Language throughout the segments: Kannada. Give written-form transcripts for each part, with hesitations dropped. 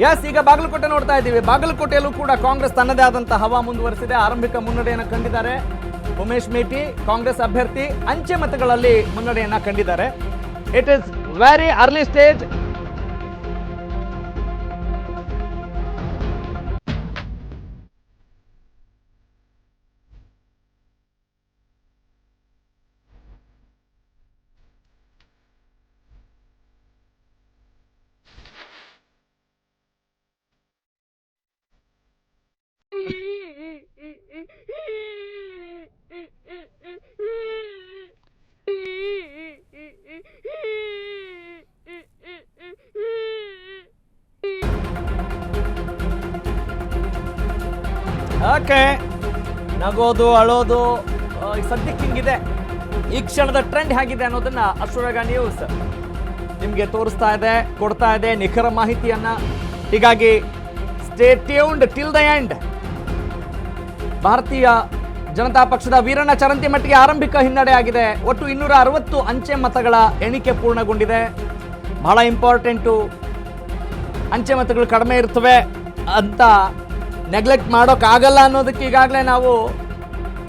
ಎಸ್, ಈಗ ಬಾಗಲಕೋಟೆ ನೋಡ್ತಾ ಇದ್ದೀವಿ. ಬಾಗಲಕೋಟೆಯಲ್ಲೂ ಕೂಡ ಕಾಂಗ್ರೆಸ್ ತನ್ನದೇ ಆದಂತಹ ಹವಾ ಮುಂದುವರೆಸಿದೆ. ಆರಂಭಿಕ ಮುನ್ನಡೆಯನ್ನು ಕಂಡಿದ್ದಾರೆ ಉಮೇಶ್ ಮೇಟಿ, ಕಾಂಗ್ರೆಸ್ ಅಭ್ಯರ್ಥಿ. ಅಂಚೆ ಮತಗಳಲ್ಲಿ ಮುನ್ನಡೆಯನ್ನ ಕಂಡಿದ್ದಾರೆ. It is very early stage. Okay, ನಗೋದು ಅಳೋದು ಸದ್ಯಕ್ಕೆ ಹಿಂಗಿದೆ. ಈ ಕ್ಷಣದ ಟ್ರೆಂಡ್ ಹೇಗಿದೆ ಅನ್ನೋದನ್ನ ಅಶ್ವವೇಗ ನ್ಯೂಸ್ ನಿಮಗೆ ತೋರಿಸ್ತಾ ಇದೆ, ಕೊಡ್ತಾ ಇದೆ ನಿಖರ ಮಾಹಿತಿಯನ್ನ. ಹೀಗಾಗಿ stay tuned till the end. ಭಾರತೀಯ ಜನತಾ ಪಕ್ಷದ ವೀರಣ್ಣ ಚರಂತಿಮಠಗೆ ಆರಂಭಿಕ ಹಿನ್ನಡೆ ಆಗಿದೆ. ಒಟ್ಟು 260 ಅಂಚೆ ಮತಗಳ ಎಣಿಕೆ ಪೂರ್ಣಗೊಂಡಿದೆ. ಬಹಳ ಇಂಪಾರ್ಟೆಂಟು. ಅಂಚೆ ಮತಗಳು ಕಡಿಮೆ ಇರ್ತವೆ ಅಂತ ನೆಗ್ಲೆಕ್ಟ್ ಮಾಡೋಕ್ಕಾಗಲ್ಲ ಅನ್ನೋದಕ್ಕೆ ಈಗಾಗಲೇ ನಾವು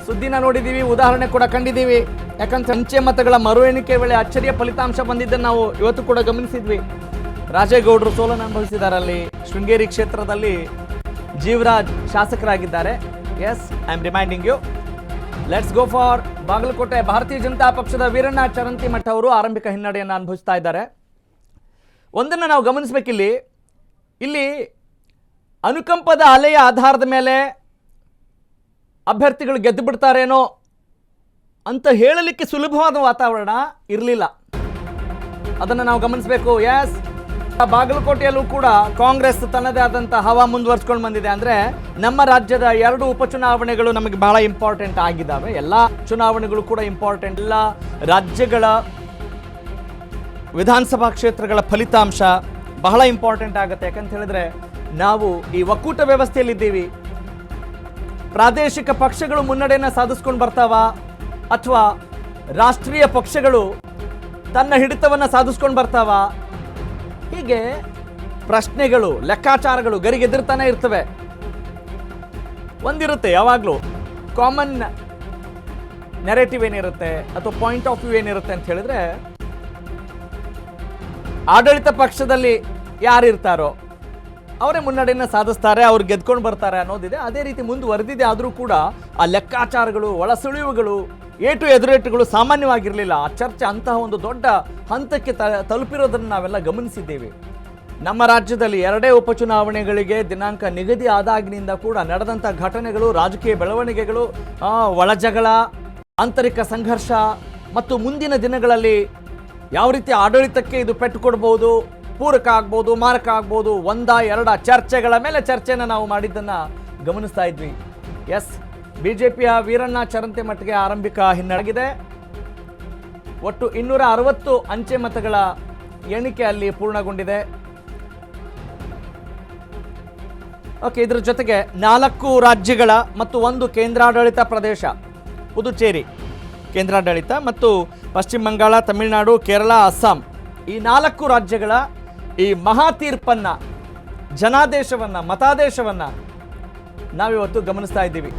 ಸುದ್ದಿನ ನೋಡಿದ್ದೀವಿ, ಉದಾಹರಣೆ ಕೂಡ ಕಂಡಿದ್ದೀವಿ. ಯಾಕಂದ್ರೆ ಅಂಚೆ ಮತಗಳ ಮರು ಎಣಿಕೆ ವೇಳೆ ಅಚ್ಚರಿಯ ಫಲಿತಾಂಶ ಬಂದಿದ್ದನ್ನು ನಾವು ಇವತ್ತು ಕೂಡ ಗಮನಿಸಿದ್ವಿ. ರಾಜೇಗೌಡರು ಸೋಲನ್ನು ಅನುಭವಿಸಿದ್ದಾರೆ. ಅಲ್ಲಿ ಶೃಂಗೇರಿ ಕ್ಷೇತ್ರದಲ್ಲಿ ಜೀವರಾಜ್ ಶಾಸಕರಾಗಿದ್ದಾರೆ. Yes, I am reminding you. Let's go for Bagalkote. Bharatiya Janata ಪಕ್ಷದ ವೀರಣ್ಣ ಚರಂತಿಮಠ ಅವರು ಆರಂಭಿಕ ಹಿನ್ನಡೆಯನ್ನು ಅನುಭವಿಸ್ತಾ ಇದ್ದಾರೆ. ಒಂದನ್ನು ನಾವು ಗಮನಿಸಬೇಕಿಲ್ಲಿ, ಇಲ್ಲಿ ಅನುಕಂಪದ ಅಲೆಯ ಆಧಾರದ ಮೇಲೆ ಅಭ್ಯರ್ಥಿಗಳು ಗೆದ್ದು ಬಿಡ್ತಾರೇನೋ ಅಂತ ಹೇಳಲಿಕ್ಕೆ ಸುಲಭವಾದ ವಾತಾವರಣ ಇರಲಿಲ್ಲ. ಅದನ್ನು ನಾವು ಗಮನಿಸಬೇಕು. ಎಸ್, ಬಾಗಲಕೋಟೆಯಲ್ಲೂ ಕೂಡ ಕಾಂಗ್ರೆಸ್ ತನ್ನದೇ ಆದಂಥ ಹವಾ ಮುಂದುವರ್ಸ್ಕೊಂಡು ಬಂದಿದೆ. ಅಂದರೆ ನಮ್ಮ ರಾಜ್ಯದ 2 ಉಪಚುನಾವಣೆಗಳು ನಮಗೆ ಬಹಳ ಇಂಪಾರ್ಟೆಂಟ್ ಆಗಿದ್ದಾವೆ. ಎಲ್ಲ ಚುನಾವಣೆಗಳು ಕೂಡ ಇಂಪಾರ್ಟೆಂಟ್. ಎಲ್ಲ ರಾಜ್ಯಗಳ ವಿಧಾನಸಭಾ ಕ್ಷೇತ್ರಗಳ ಫಲಿತಾಂಶ ಬಹಳ ಇಂಪಾರ್ಟೆಂಟ್ ಆಗುತ್ತೆ. ಯಾಕಂತ ಹೇಳಿದ್ರೆ ನಾವು ಈ ಒಕ್ಕೂಟ ವ್ಯವಸ್ಥೆಯಲ್ಲಿದ್ದೀವಿ. ಪ್ರಾದೇಶಿಕ ಪಕ್ಷಗಳು ಮುನ್ನಡೆಯನ್ನು ಸಾಧಿಸ್ಕೊಂಡು ಬರ್ತಾವ ಅಥವಾ ರಾಷ್ಟ್ರೀಯ ಪಕ್ಷಗಳು ತನ್ನ ಹಿಡಿತವನ್ನು ಸಾಧಿಸ್ಕೊಂಡು ಬರ್ತಾವ? ಹೀಗೆ ಪ್ರಶ್ನೆಗಳು, ಲೆಕ್ಕಾಚಾರಗಳು ಗರಿಗೆದಿರ್ತಾನೆ ಇರ್ತವೆ. ಒಂದಿರುತ್ತೆ ಯಾವಾಗಲೂ ಕಾಮನ್ ನೆರೇಟಿವ್ ಏನಿರುತ್ತೆ ಅಥವಾ ಪಾಯಿಂಟ್ ಆಫ್ ವ್ಯೂ ಏನಿರುತ್ತೆ ಅಂತ ಹೇಳಿದ್ರೆ, ಆಡಳಿತ ಪಕ್ಷದಲ್ಲಿ ಯಾರಿರ್ತಾರೋ ಅವರೇ ಮುನ್ನಡೆಯನ್ನು ಸಾಧಿಸ್ತಾರೆ, ಅವ್ರು ಗೆದ್ಕೊಂಡು ಬರ್ತಾರೆ ಅನ್ನೋದಿದೆ. ಅದೇ ರೀತಿ ಮುಂದುವರೆದಿದೆ. ಆದರೂ ಕೂಡ ಆ ಲೆಕ್ಕಾಚಾರಗಳು, ಒಳಸುಳಿವುಗಳು, ಏಟು ಎದುರೇಟುಗಳು ಸಾಮಾನ್ಯವಾಗಿರಲಿಲ್ಲ. ಆ ಚರ್ಚೆ ಅಂತಹ ಒಂದು ದೊಡ್ಡ ಹಂತಕ್ಕೆ ತಲುಪಿರೋದನ್ನು ನಾವೆಲ್ಲ ಗಮನಿಸಿದ್ದೇವೆ. ನಮ್ಮ ರಾಜ್ಯದಲ್ಲಿ 2 ಉಪಚುನಾವಣೆಗಳಿಗೆ ದಿನಾಂಕ ನಿಗದಿ ಆದಾಗಿನಿಂದ ಕೂಡ ನಡೆದಂಥ ಘಟನೆಗಳು, ರಾಜಕೀಯ ಬೆಳವಣಿಗೆಗಳು, ಒಳಜಗಳ, ಆಂತರಿಕ ಸಂಘರ್ಷ ಮತ್ತು ಮುಂದಿನ ದಿನಗಳಲ್ಲಿ ಯಾವ ರೀತಿ ಆಡಳಿತಕ್ಕೆ ಇದು ಪೆಟ್ಟು ಕೊಡ್ಬೋದು, ಪೂರಕ ಆಗ್ಬೋದು, ಮಾರಕ ಆಗ್ಬೋದು, 1-2 ಚರ್ಚೆಗಳ ಮೇಲೆ ಚರ್ಚೆಯನ್ನು ನಾವು ಮಾಡಿದ್ದನ್ನು ಗಮನಿಸ್ತಾ ಇದ್ವಿ. ಎಸ್, ಬಿಜೆಪಿಯ ವೀರಣ್ಣ ಚರಂತಿಮಠಗೆ ಆರಂಭಿಕ ಹಿನ್ನಡೆಯಾಗಿದೆ. ಒಟ್ಟು 260 ಅಂಚೆ ಮತಗಳ ಎಣಿಕೆ ಅಲ್ಲಿ ಪೂರ್ಣಗೊಂಡಿದೆ. ಓಕೆ, ಇದರ ಜೊತೆಗೆ 4 ರಾಜ್ಯಗಳ ಮತ್ತು 1 ಕೇಂದ್ರಾಡಳಿತ ಪ್ರದೇಶ, ಪುದುಚೇರಿ ಕೇಂದ್ರಾಡಳಿತ ಮತ್ತು ಪಶ್ಚಿಮ ಬಂಗಾಳ, ತಮಿಳುನಾಡು, ಕೇರಳ, ಅಸ್ಸಾಂ, ಈ 4 ರಾಜ್ಯಗಳ ಈ ಮಹಾ ತೀರ್ಪನ್ನ, ಜನಾದೇಶವನ್ನ, ಮತಾದೇಶವನ್ನ ನಾವಿವತ್ತು ಗಮನಿಸ್ತಾ ಇದ್ದೀವಿ.